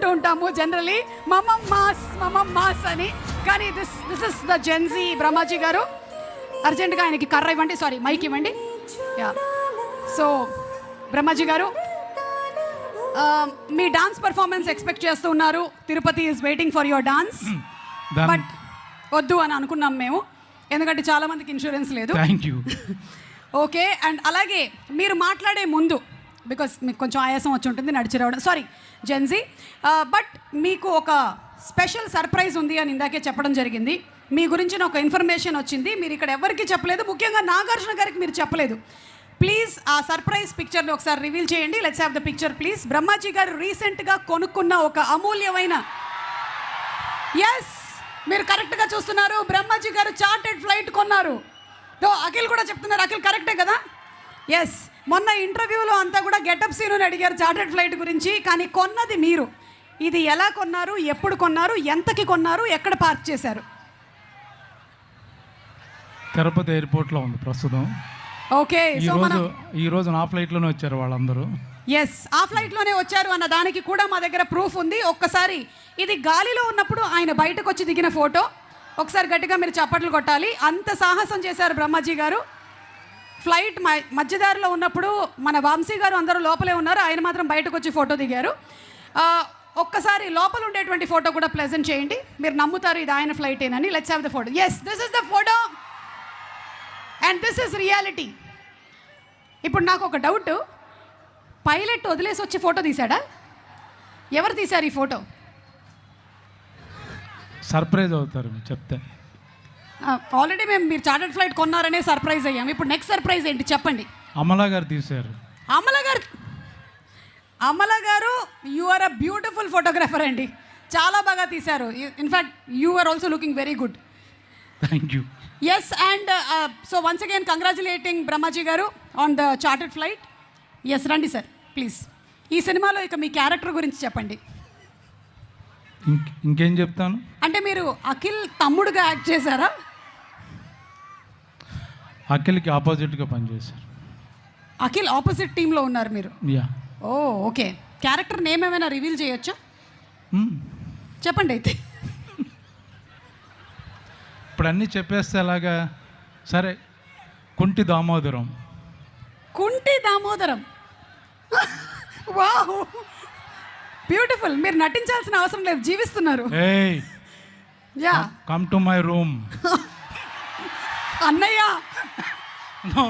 అనుకుంటూ ఉంటాము generally మమం mass అని. కానీ this is the Gen Z. Brahmaji గారు అర్జెంటుగా ఆయనకి కర్ర ఇవ్వండి, సారీ మైక్ ఇవ్వండి. యా, సో బ్రహ్మాజీ గారు మీ డాన్స్ పర్ఫార్మెన్స్ ఎక్స్పెక్ట్ చేస్తూ ఉన్నారు. Tirupati is waiting for your dance. But వద్దు అని అనుకున్నాం మేము, ఎందుకంటే చాలా మందికి ఇన్సూరెన్స్ లేదు. Thank you. ఓకే, అండ్ అలాగే మీరు మాట్లాడే ముందు, బికాస్ మీకు కొంచెం ఆయాసం వచ్చి ఉంటుంది నడిచి రావడం, సారీ జెన్జీ, బట్ మీకు ఒక స్పెషల్ సర్ప్రైజ్ ఉంది అని ఇందాకే చెప్పడం జరిగింది. మీ గురించిన ఒక ఇన్ఫర్మేషన్ వచ్చింది, మీరు ఇక్కడ ఎవరికి చెప్పలేదు, ముఖ్యంగా నాగార్జున గారికి మీరు చెప్పలేదు. ప్లీజ్ ఆ సర్ప్రైజ్ పిక్చర్ని ఒకసారి రివీల్ చేయండి. Let's have the picture please. Brahmaji గారు రీసెంట్గా కొనుక్కున్న ఒక అమూల్యమైన, ఎస్ మీరు కరెక్ట్గా చూస్తున్నారు, బ్రహ్మాజీ గారు చార్టెడ్ ఫ్లైట్ కొన్నారు. అఖిల్ కూడా చెప్తున్నారు, అఖిల్ కరెక్టే కదా? ఎస్, మొన్న ఇంటర్వ్యూలో అంతా కూడా గెటప్ సీనుని అడిగారు చార్టెడ్ ఫ్లైట్ గురించి, కానీ కొన్నది మీరు. ఇది ఎలా కొన్నారు, ఎప్పుడు కొన్నారు, ఎంతకి కొన్నారు, ఎక్కడ పార్క్ చేశారు? తిరుపతి ఎయిర్పోర్ట్లో ఉంది ప్రస్తుతం. ఓకే, సో ఈరోజు నా ఫ్లైట్లోనే వచ్చారు వాళ్ళందరూ. ఎస్, ఆ ఫ్లైట్లోనే వచ్చారు అన్న దానికి కూడా మా దగ్గర ప్రూఫ్ ఉంది. ఒక్కసారి ఇది గాలిలో ఉన్నప్పుడు ఆయన బయటకు వచ్చి దిగిన ఫోటో, ఒకసారి గట్టిగా మీరు చప్పట్లు కొట్టాలి. అంత సాహసం చేశారు బ్రహ్మాజీ గారు. ఫ్లైట్ మధ్యదారిలో ఉన్నప్పుడు మన వంశీ గారు అందరూ లోపలే ఉన్నారు, ఆయన మాత్రం బయటకు వచ్చి ఫోటో దిగారు. ఒక్కసారి లోపల ఉండేటువంటి ఫోటో కూడా ప్రెజెంట్ చేయండి, మీరు నమ్ముతారు ఇది ఆయన ఫ్లైట్ ఏనని. Let's have the photo. Yes, this is the photo and this is reality. ఇప్పుడు నాకు ఒక డౌట్, పైలట్ వదిలేసి వచ్చి ఫోటో తీశాడా? ఎవరు తీశారు ఈ ఫోటో? సర్ప్రైజ్ అవుతారు చెప్తే. ఆల్రెడీ మీరు చార్టర్డ్ ఫ్లైట్ కొన్నారనే సర్ప్రైజ్ అయ్యాం. ఇప్పుడు నెక్స్ట్ సర్ప్రైజ్ ఏంటి చెప్పండి. అమలా గారు తీశారు. అమలా గారు you are a beautiful photographer అండి, చాలా బాగా తీశారు. In fact you are also looking very good. Thank you. Yes, and so once again congratulating Brahmaji గారు on the chartered flight. Yes, రండి సార్ ప్లీజ్. ఈ సినిమాలో ఇక మీ క్యారెక్టర్ గురించి చెప్పండి. ఇంకేం చెప్తాను అంటే మీరు అఖిల్ తమ్ముడుగా యాక్ట్ చేశారా? అఖిల్కి ఆపోజిట్గా పనిచేశారు. అఖిల్ ఆపోజిట్ టీంలో ఉన్నారు మీరు? యా. ఓ ఓకే, క్యారెక్టర్ నేమ్ ఏమైనా రివీల్ చేయొచ్చా? చెప్పండి అయితే. ఇప్పుడు అన్నీ చెప్పేస్తే అలాగా. సరే, కుంటి దామోదరం. కుంటి దామోదరం, వావ్ బ్యూటిఫుల్. మీరు నటించాల్సిన అవసరం లేదు, జీవిస్తున్నారు. Yeah, come to my room. అన్నయ్య. No.